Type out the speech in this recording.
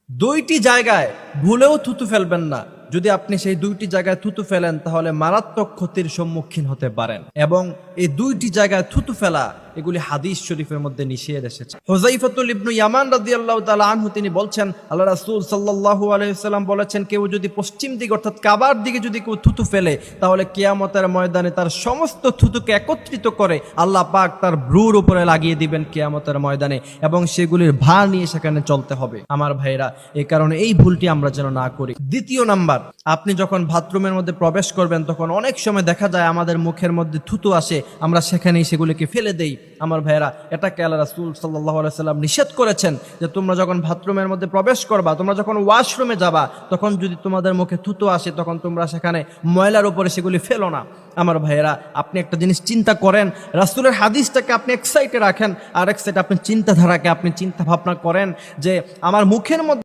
দুইটি জায়গায় ভুলেও থুতু ফেলবেন না। যদি আপনি সেই দুইটি জায়গায় থুতু ফেলেন তাহলে মারাত্মক ক্ষতির সম্মুখীন হতে পারেন। এবং এই দুইটি জায়গায় থুতু ফেলা এগুলি হাদিস শরীফের মধ্যে নিষেধ এসেছে। হুযায়ফাতুল ইবনু ইয়ামান রাদিয়াল্লাহু তাআলা আনহু তিনি বলছেন, আল্লাহ রাসূল সাল্লাল্লাহু আলাইহি ওয়াসাল্লাম বলেছেন, কেউ যদি পশ্চিম দিকে অর্থাৎ কাবার দিকে যদি কেউ থুতু ফেলে তাহলে কিয়ামতের ময়দানে তার সমস্ত থুতুকে একত্রিত করে আল্লাহ পাক তার ভ্রুর উপরে লাগিয়ে দিবেন কিয়ামতের ময়দানে, এবং সেগুলির ভার নিয়ে সেখানে চলতে হবে। আমার ভাইরা, এই কারণে এই ভুলটি আমরা যেন না করি। দ্বিতীয় নাম্বার, আপনি যখন বাথরুমের মধ্যে প্রবেশ করবেন তখন অনেক সময় দেখা যায় আমাদের মুখের মধ্যে থুতু আসে, আমরা সেখানেই সেগুলিকে ফেলে দেই। আমার ভাইয়েরা, এটাকে আল্লাহ রাসূল সাল্লাল্লাহু আলাইহি সাল্লাম নিষেধ করেছেন যে তোমরা যখন বাথরুমের মধ্যে প্রবেশ করবা, তোমরা যখন ওয়াশরুমে যাবা, তখন যদি তোমাদের মুখে থুতু আসে তখন তোমরা সেখানে ময়লার উপরে সেগুলি ফেলো না। আমার ভাইয়েরা, আপনি একটা জিনিস চিন্তা করেন, রাসূলের হাদিসটাকে আপনি এক সাইডে রাখেন, আর এক সাইডে আপনি চিন্তাধারাকে আপনি চিন্তা ভাবনা করেন যে আমার মুখের মধ্যে